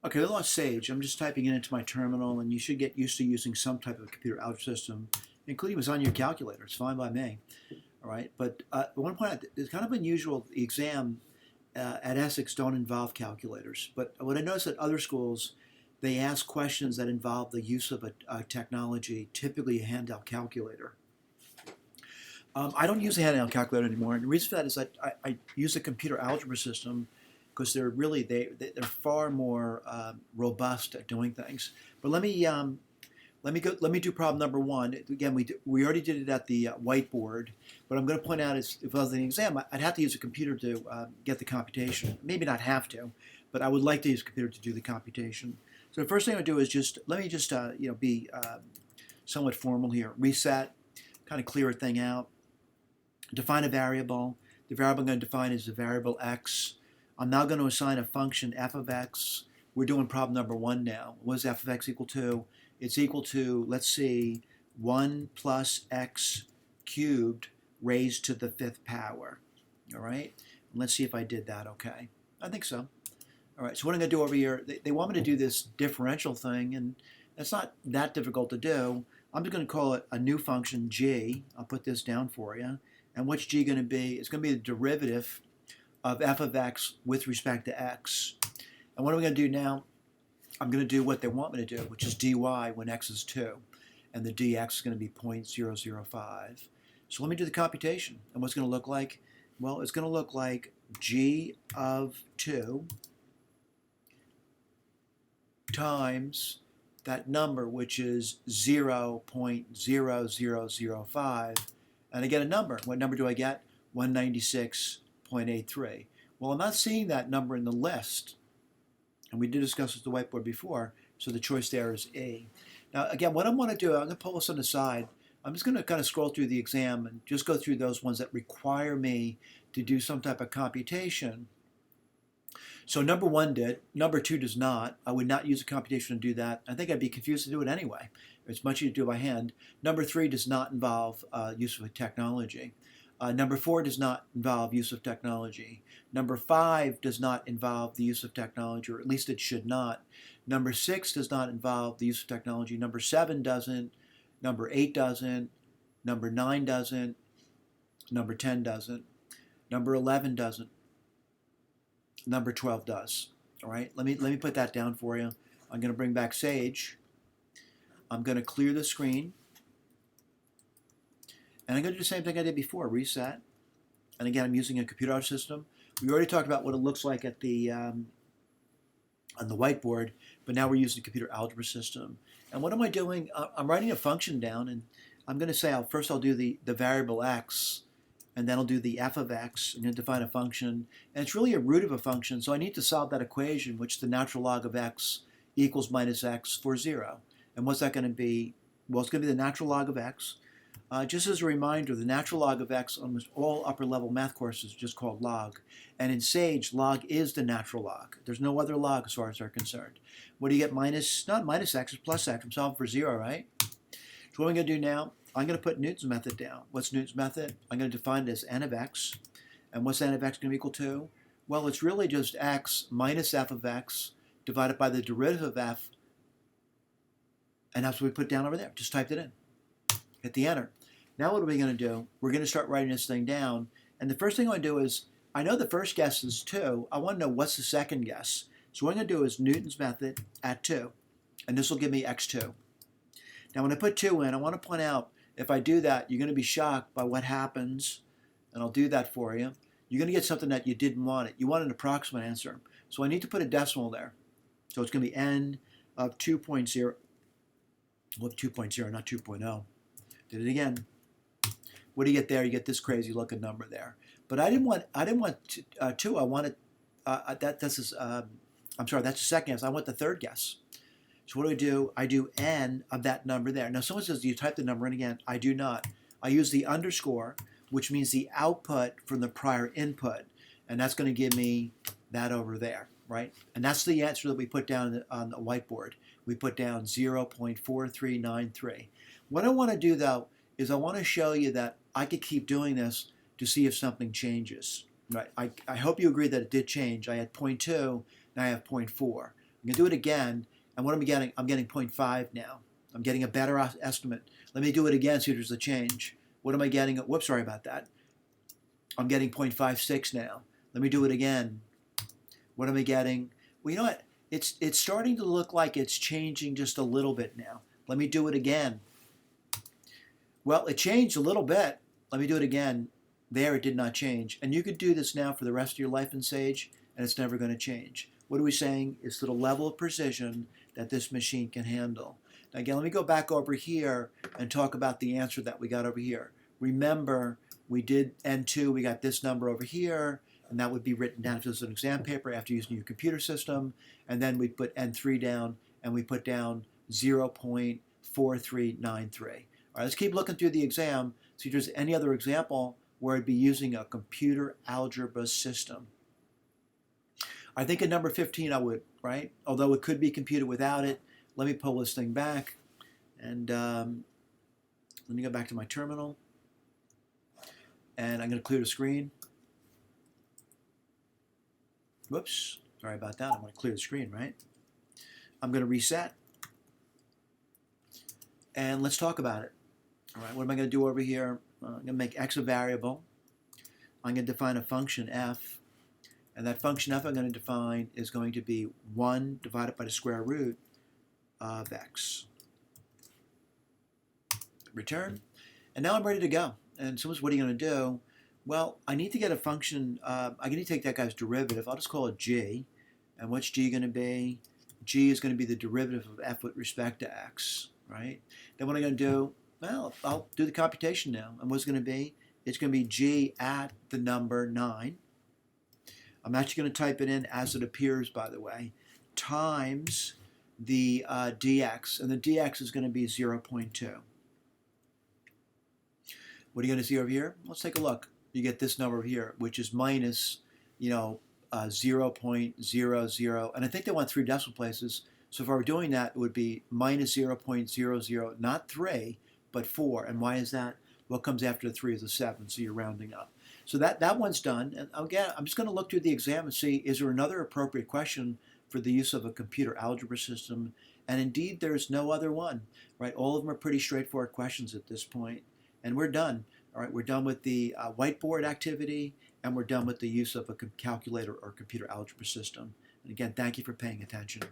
Okay, I lost Sage. I'm just typing it into my terminal, and you should get used to using some type of computer algebra system, including what's on your calculator. It's fine by me. All right, but one point out, it's kind of unusual. The exam at Essex don't involve calculators, but what I noticed at other schools, they ask questions that involve the use of a technology, typically a handheld calculator. I don't use a handheld calculator anymore, and the reason for that is that I use a computer algebra system because they're really they're far more robust at doing things. But let me do problem number one. Again, we already did it at the whiteboard, but I'm going to point out is if I was in the exam, I'd have to use a computer to get the computation. Maybe not have to, but I would like to use a computer to do the computation. So the first thing I do is let me just be somewhat formal here. Reset, kind of clear a thing out. Define a variable. The variable I'm going to define is the variable x. I'm now going to assign a function f of x. We're doing problem number one now. What is f of x equal to? It's equal to, let's see, 1 plus x cubed raised to the fifth power. All right? And let's see if I did that okay. I think so. All right, so what I'm going to do over here, they want me to do this differential thing, and it's not that difficult to do. I'm just going to call it a new function, g. I'll put this down for you. And what's g going to be? It's going to be the derivative of f of x with respect to x. And what am I going to do now? I'm going to do what they want me to do, which is dy when x is 2. And the dx is going to be 0.005. So let me do the computation. And what's it going to look like? Well, it's going to look like g of 2 times that number, which is 0.0005. And I get a number. What number do I get? 196.83. Well, I'm not seeing that number in the list. And we did discuss this at the whiteboard before, so the choice there is A. Now, again, what I want to do, I'm going to pull this on the side. I'm just going to kind of scroll through the exam and just go through those ones that require me to do some type of computation. So number one did. Number two does not. I would not use a computation to do that. I think I'd be confused to do it anyway. It's much easier to do by hand. Number three does not involve use of technology. Number four does not involve use of technology. Number five does not involve the use of technology, or at least it should not. Number six does not involve the use of technology. Number seven doesn't. Number eight doesn't. Number nine doesn't. Number 10 doesn't. Number 11 doesn't. Number 12 does. All right, let me put that down for you. I'm going to bring back Sage. I'm going to clear the screen. And I'm going to do the same thing I did before, reset. And again, I'm using a computer system. We already talked about what it looks like at the on the whiteboard, but now we're using a computer algebra system. And what am I doing? I'm writing a function down, and I'm going to say first I'll do the variable x, and then I'll do the f of x. I'm going to define a function, and it's really a root of a function, so I need to solve that equation, which the natural log of x equals minus x for 0. And what's that going to be? Well, it's going to be the natural log of x. Just as a reminder, the natural log of x, almost all upper-level math courses are just called log. And in Sage, log is the natural log. There's no other log as far as they're concerned. What do you get minus? Not minus x, it's plus x. I'm solving for 0, right? So what I'm going to do now, I'm going to put Newton's method down. What's Newton's method? I'm going to define it as n of x. And what's n of x going to be equal to? Well, it's really just x minus f of x divided by the derivative of f. And that's what we put down over there. Just typed it in. Hit the enter. Now what are we going to do? We're going to start writing this thing down. And the first thing I want to do is, I know the first guess is 2. I want to know what's the second guess. So what I'm going to do is Newton's method at 2. And this will give me x2. Now when I put 2 in, I want to point out, if I do that, you're going to be shocked by what happens. And I'll do that for you. You're going to get something that you didn't want it. You want an approximate answer. So I need to put a decimal there. So it's going to be n of 2.0. Well, 2.0, not 2.0. Did it again. What do you get there? You get this crazy looking number there. But I didn't want 2. I wanted I'm sorry, that's the second guess. I want the third guess. So what do? I do n of that number there. Now someone says, do you type the number in again? I do not. I use the underscore, which means the output from the prior input. And that's going to give me that over there, right? And that's the answer that we put down on the whiteboard. We put down 0.4393. What I want to do, though, is I want to show you that I could keep doing this to see if something changes. Right? I hope you agree that it did change. I had 0.2, now I have 0.4. I'm going to do it again. And what am I getting? I'm getting 0.5 now. I'm getting a better estimate. Let me do it again, see if there's a change. What am I getting? Whoops, sorry about that. I'm getting 0.56 now. Let me do it again. What am I getting? Well, you know what? It's starting to look like it's changing just a little bit now. Let me do it again. Well, it changed a little bit. Let me do it again. There, it did not change. And you could do this now for the rest of your life in Sage, and it's never going to change. What are we saying? It's to the level of precision that this machine can handle. Now, again, let me go back over here and talk about the answer that we got over here. Remember, we did N2, we got this number over here, and that would be written down if this was an exam paper after using your computer system. And then we put N3 down, and we put down 0.4393. All right, let's keep looking through the exam, see if there's any other example where I'd be using a computer algebra system. I think at number 15 I would, right? Although it could be computed without it. Let me pull this thing back, and let me go back to my terminal, and I'm going to clear the screen. Whoops, sorry about that. I'm going to clear the screen, right? I'm going to reset, and let's talk about it. All right, what am I going to do over here? I'm going to make x a variable. I'm going to define a function f, and that function f I'm going to define is going to be 1 divided by the square root of x. Return, and now I'm ready to go. And so what are you going to do? Well, I need to get a function. I need to take that guy's derivative. I'll just call it g. And what's g going to be? G is going to be the derivative of f with respect to x, right? Then what I'm going to do? Well, I'll do the computation now. And what's it going to be? It's going to be g at the number 9. I'm actually going to type it in as it appears, by the way, times the dx. And the dx is going to be 0.2. What are you going to see over here? Let's take a look. You get this number here, which is minus, 0.00. And I think they want 3 decimal places. So if I were doing that, it would be minus 0.00, not 3, but 4. And why is that? What comes after the 3 is a 7, so you're rounding up. So that one's done. And again, I'm just going to look through the exam and see, is there another appropriate question for the use of a computer algebra system? And indeed, there's no other one, right? All of them are pretty straightforward questions at this point. And we're done. All right, we're done with the whiteboard activity, and we're done with the use of a calculator or computer algebra system. And again, thank you for paying attention.